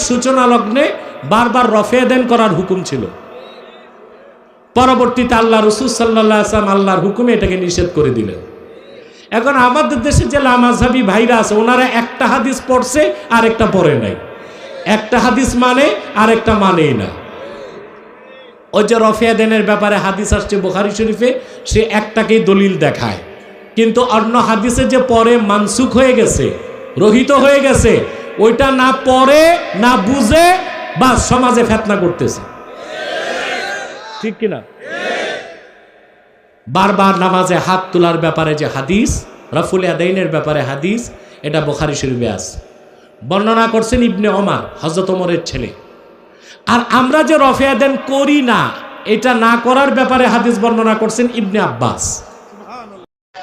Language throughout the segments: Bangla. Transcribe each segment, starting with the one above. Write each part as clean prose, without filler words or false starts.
সূচনা লগ্নে বারবার রফে দেন করার হুকুম ছিল। পরবর্তীতে আল্লাহ রাসূল সাল্লাল্লাহু আলাইহি ওয়াসাল্লাম আল্লাহর হুকুমে এটাকে নিষেধ করে দিলেন। এখন আমাদের দেশে যে লামাযহাবী ভাইরা আছে, ওনারা একটা হাদিস পড়ছে আর একটা পড়ে নাই, একটা হাদিস মানে আর একটা মানেই না। ওই যে রফে দেনের ব্যাপারে হাদিস আসছে বুখারী শরীফে, সে একটাকেই দলিল দেখায়, কিন্তু অন্য হাদিসে যে পরে মানসুখ হয়ে গেছে, রহিত হয়ে গেছে, ওইটা না পড়ে না বুঝে বা সমাজে ফিতনা করতেছে। ঠিক কিনা? বারবার নামাজে হাত তোলার ব্যাপারে যে হাদিস, রাফুল ইয়াদাইনের ব্যাপারে হাদিস, এটা বুখারী শরীফে আছে। বর্ণনা করছেন ইবনে ওমর, হযরত ওমরের ছেলে। আর আমরা যে রফে ইয়াদাইন করি না, এটা না করার ব্যাপারে হাদিস বর্ণনা করছেন ইবনে আব্বাস।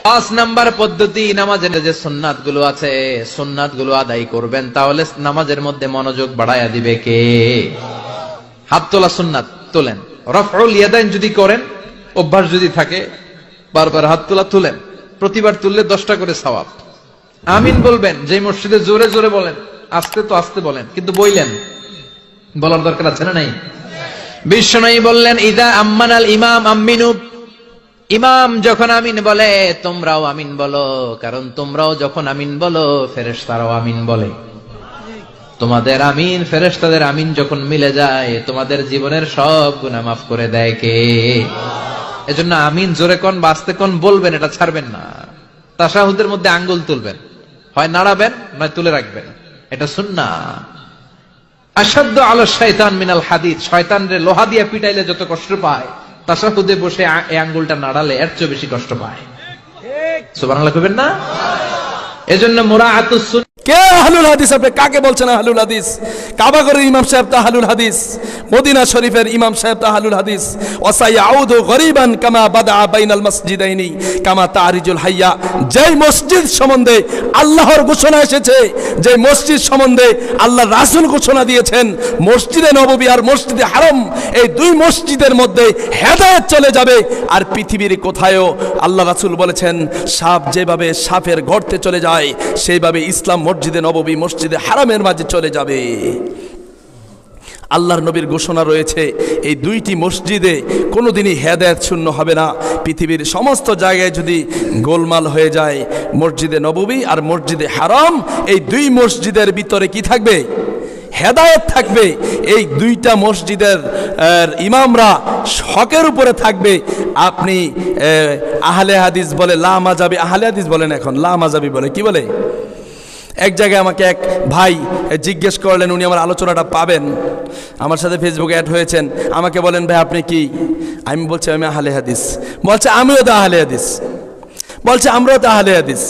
5 নাম্বার পদ্ধতি, নামাজের যে সুন্নাতগুলো আছে, সুন্নাতগুলো আদায় করবেন, তাহলে নামাজের মধ্যে মনোযোগ বাড়ায়া দিবে কে? হাত তোলা সুন্নাত তোলেন। রফউল ইয়াদাইন যদি করেন, অভ্যাস যদি থাকে, বারবার হাত তোলা তুলেন, প্রতিবার তুললে 10টা করে সওয়াব। আমিন বলবেন, যে মসজিদে জোরে জোরে বলেন, আস্তে তো আস্তে বলেন, কিন্তু বললেন, বলার দরকার আছে না নাই? বিশ্বনবী বললেন, ইদা আম্মানাল ইমাম আমিনু, ইমাম যখন আমিন বলে তোমরাও আমিন বলো, কারণ তোমরাও যখন আমিন বলো ফেরেশতারাও আমিন বলে। তোমাদের আমিন ফেরেশতাদের আমিন যখন মিলে যায়, তোমাদের জীবনের সব গুনাহ মাফ করে দেয় কে? এজন্য আমিন জোরে কোন বাস্তে কোন বলবেন, এটা ছাড়বেন না। তাশাহুদের মধ্যে আঙ্গুল তুলবেন, হয় নাড়াবেন নয় তুলে রাখবেন, এটা সুন্নাহ। আশাদ্দু আলা শাইতান মিনাল হাদিদ, শয়তানরে লোহা দিয়ে পিটাইলে যত কষ্ট পায়, তাশাহুদে বসে এই আঙ্গুলটা নাড়ালে এর চেয়ে বেশি কষ্ট পায়। সুবহানাল্লাহ কইবেন না? এজন্য মুরাআতুস সুন্নাহ। কে আহলুল হাদিস? আপনি কাকে বলছেন আহলুল হাদিস? কাবাগরের ইমাম সাহেব তা আহলুল হাদিস, মদিনা শরীফের ইমাম সাহেব তা আহলুল হাদিস। ওয়াসায়াউদু গরিবান কামা বাদা বাইনাল মসজিদাইনি কামা তারিজুল হাইয়া। যেই মসজিদ সম্বন্ধে আল্লাহর ঘোষণা এসেছে, যে মসজিদ সম্বন্ধে আল্লাহ রাসূল ঘোষণা দিয়েছেন, মসজিদে নববী আর মসজিদে হারাম, এই দুই মসজিদের মধ্যে হেদায়েত চলে যাবে। আর পৃথিবীর কোথায়ও আল্লাহ রাসূল বলেছেন, সাপ যেভাবে সাপের গর্তে চলে যায়, সেইভাবে ইসলাম মসজিদে নববী মসজিদে হারামের মাঝে চলে যাবে। আল্লাহর নবীর ঘোষণা রয়েছে, এই দুইটি মসজিদে কোনোদিনই হেদায়েত শূন্য হবে না। পৃথিবীর সমস্ত জায়গায় যদি গোলমাল হয়ে যায়, মসজিদে নববী আর মসজিদে হারাম, এই দুই মসজিদের ভিতরে কি থাকবে? হেদায়েত থাকবে। এই দুইটা মসজিদের ইমামরা হকের উপরে থাকবে। আপনি আহলে হাদিস বলে লা মাযহাবি, আহলে হাদিস বলেন, এখন লা মাযহাবি বলে, কি বলে? এক জায়গায় আমাকে এক ভাই জিজ্ঞেস করলেন, উনি আমার আলোচনাটা পাবেন, আমার সাথে ফেসবুকে অ্যাড হয়েছেন। আমাকে বলেন, ভাই আপনি কি? আমি বলছি আমি আহলে হাদিস। বলছে আমিও তো আহলে হাদিস। বলছে আমরাও তো আহলে হাদিস।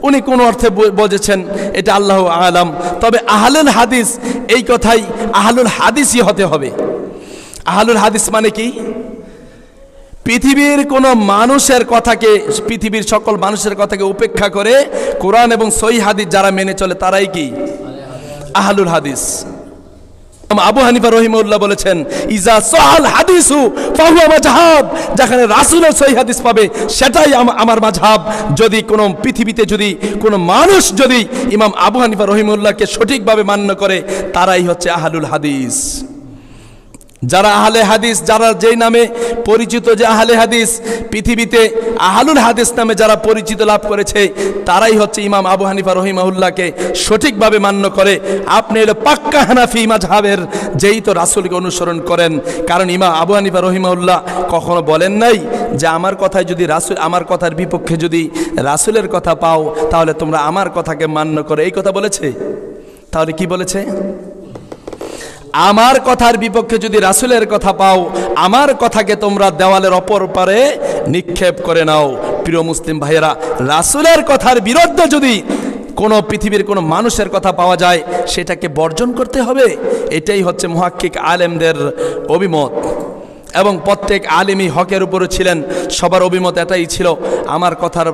উনি কোন অর্থে বুঝেছেন এটা আল্লাহ আলাম, তবে আহলুল হাদিস এই কথাই আহলুল হাদিসই হতে হবে। আহলুল হাদিস মানে কি? পৃথিবীর কোন মানুষের কথাকে, পৃথিবীর সকল মানুষের কথাকে উপেক্ষা করে কোরআন এবং সহিহ হাদিস যারা মেনে চলে, তারাই কি আহলুল হাদিস। আবু হানিফা রহিমাহুল্লাহ বলেছেন, ইজা সাহাল হাদিসু ফাহুয়া মাযহাব, যেখানে রাসূলের সহিহ হাদিস পাবে সেটাই আমার মাযহাব। যদি কোন পৃথিবীতে যদি কোন মানুষ যদি ইমাম আবু হানিফা রহিমাহুল্লাহকে সঠিকভাবে মান্য করে, তারাই হচ্ছে আহলুল হাদিস। যারা আহলে হাদিস, যারা যেই নামে পরিচিত যে আহলে হাদিস, পৃথিবীতে আহলুল হাদিস নামে যারা পরিচিত লাভ করেছে, তারাই হচ্ছে ইমাম আবু হানিফা রহিমাহুল্লাহকে সঠিকভাবে মান্য করে। আপনি হলো পাক্কা হানাফি মাযহাবের, যেই তো রাসূলকে অনুসরণ করেন। কারণ ইমাম আবু হানিফা রহিমাহুল্লাহ কখনো বলেন নাই যে আমার কথায় যদি রাসূল, আমার কথার বিপক্ষে যদি রাসূলের কথা পাও, তাহলে তোমরা আমার কথাকে মান্য করো, এই কথা বলেছে? তাহলে কি বলেছে? আমার কথার বিপক্ষে যদি রাসূলের কথা পাও, আমার কথাকে তোমরা দেওয়ালের অপর পারে নিক্ষেপ করে নাও। প্রিয় মুসলিম ভাইয়েরা, রাসূলের কথার বিরুদ্ধে যদি কোনো পৃথিবীর কোনো মানুষের কথা পাওয়া যায়, সেটাকে বর্জন করতে হবে। এটাই হচ্ছে মুহাক্কিক আলেমদের অভিমত, এবং প্রত্যেক আলেমই হকের উপরে ছিলেন। সবার অভিমত এটাই ছিল, আমার কথার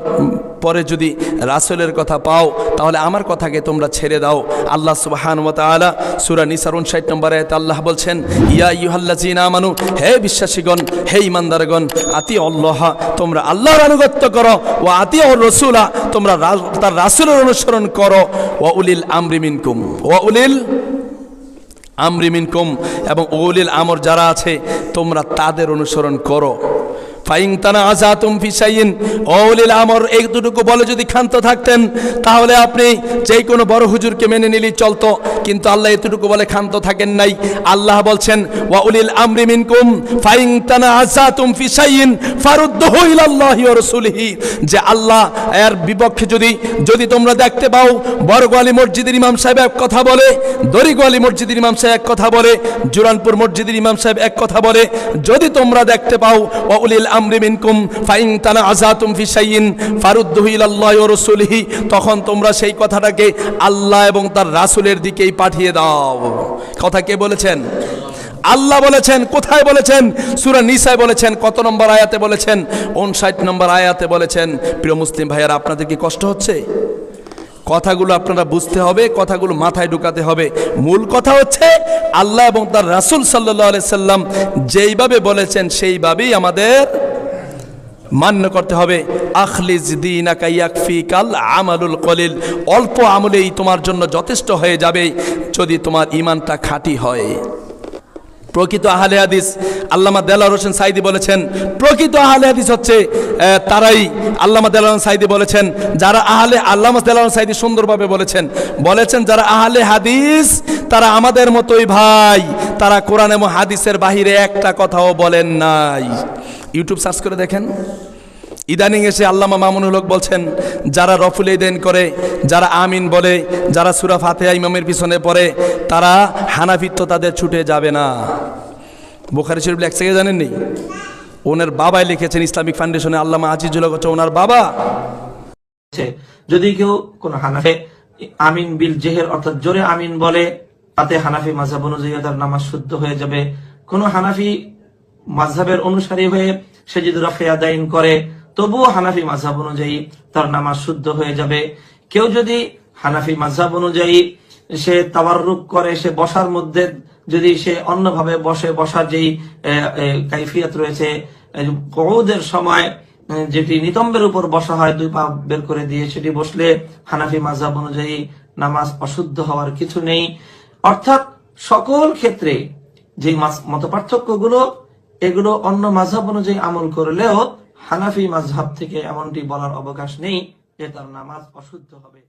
পরে যদি রাসূলের কথা পাও, তাহলে আমার কথাকে তোমরা ছেড়ে দাও। আল্লাহ সুবহানাহু ওয়া তাআলা সূরা নিসার 59 নম্বর আয়াতে আল্লাহ বলছেন, ইয়া আইয়ুহাল্লাযীনা আমানু, হে বিশ্বাসীগণ, হে ঈমানদারগণ, আতিউল্লাহ, তোমরা আল্লাহর আনুগত্য করো, ওয়া আতিউর রাসূলা, তোমরা তার রাসূলের অনুসরণ করো, ওয়া উলিল আমরি মিনকুম, ওয়া উলিল আমরি মিনকুম, এবং উলিল আমর যারা আছে তোমরা তাদের অনুসরণ করো। ফাইন তানা আজাতুম ফি শাইইন, উলিল আমর এইটুকু বলে যদি ক্ষান্ত থাকতেন তাহলে আপনি যেই কোনো বড় হুজুরকে মেনে নিলেই চলতো, কিন্তু আল্লাহ এতটুকু বলে ক্ষান্ত থাকেন নাই। আল্লাহ বলছেন ওয়া উলিল আমরি মিনকুম ফাইন তানা আজাতুম ফি শাইইন ফারুদ্দুহু ইলাল্লাহি ওয়া রাসূলিহি, যে আল্লাহ এর বিপক্ষে যদি তোমরা দেখতে পাও বড়গোয়ালি মসজিদের ইমাম সাহেব এক কথা বলে, দড়িগোয়ালি মসজিদের ইমাম সাহেব এক কথা বলে, জুরানপুর মসজিদের ইমাম সাহেব এক কথা বলে, যদি তোমরা দেখতে পাও ওয়া উলিল আমরি মিনকুম ফাইন তানাআযাতুম ফি শাইইন ফারুদ্দুহু ইলাল্লাহি ওয়া রাসূলিহি, তখন তোমরা সেই কথাটাকে আল্লাহ এবং তার রাসূলের দিকেই পাঠিয়ে দাও। কথা কে বলেছেন? আল্লাহ বলেছেন। কোথায় বলেছেন? সূরা নিসায় বলেছেন। কত নম্বর আয়াতে বলেছেন? 59 নম্বর আয়াতে বলেছেন। প্রিয় মুসলিম ভাইয়েরা, আপনাদের কি কষ্ট হচ্ছে? কথাগুলো আপনারা বুঝতে হবে, কথাগুলো মাথায় ঢুকাতে হবে। মূল কথা হচ্ছে আল্লাহ এবং তার রাসূল সাল্লাল্লাহু আলাইহি সাল্লাম যেইভাবে বলেছেন সেইভাবেই আমাদের মান্য করতে হবে। আখলিজ দীনাকা ইয়াকফিকাল আমালুল কলিল, অল্প আমলেই তোমার জন্য যথেষ্ট হয়ে যাবে যদি তোমার ঈমানটা খাঁটি হয়। প্রকৃত আহলে হাদিস, আল্লামা দেলাওয়ার হোসেন সাইদি বলেছেন, প্রকৃত আহলে হাদিস হচ্ছে তারাই। আল্লামা দেলাওয়ার সাইদি বলেছেন যারা আল্লামা দেলাওয়ার সাইদি সুন্দরভাবে বলেছেন যারা আহলে হাদিস তারা আমাদের মতোই ভাই, তারা কোরআন এবং হাদিসের বাহিরে একটা কথাও বলেন নাই। ইউটিউব সার্চ করে দেখেন। ইদানিং এসে আল্লামা মামুনুল হক বলছেন যারা রফুল ঈদান করে, যারা আমিন বলে, যারা সূরা ফাতিহা ইমামের পিছনে পড়ে, তারা হানাফিত্ব তাদের ছুটে যাবে না। বুখারী শরীফ লেখছে কে জানেননি? ওনার বাবাই লিখেছেন ইসলামিক ফাউন্ডেশনে, আল্লামা আজিজুল হক হচ্ছে ওনার বাবা। যদি কেউ কোন হানাফি আমিন বিল জেহের অর্থাৎ জোরে আমিন বলে, তাতে হানাফি মাযহাব অনুযায়ী তার নামাজ শুদ্ধ হয়ে যাবে। কোন হানাফি মাযহাবের অনুসারী হয়ে সে যদি রফে আদাইন করে তবুও হানাফি মাযহাব অনুযায়ী তার নামাজ শুদ্ধ হয়ে যাবে। কেউ যদি হানাফি মাযহাব অনুযায়ী সে তাওয়াররুক করে, সে বসার মধ্যে যদি সে অন্যভাবে বসার যেই কাইফিয়ত রয়েছে, কুউদের সময় যেটি নিতম্বের উপর বসা হয় দুই পা বের করে দিয়ে, সেটি বসলে হানাফি মাযহাব অনুযায়ী নামাজ অশুদ্ধ হওয়ার কিছু নেই। অর্থাৎ সকল ক্ষেত্রে যে মত পার্থক্যগুলো, এগুলো অন্য মাযহাব অনুযায়ী আমল করলেও হানাফি মাযহাব থেকে এমনটি বলার অবকাশ নেই যে তার নামাজ অশুদ্ধ হবে।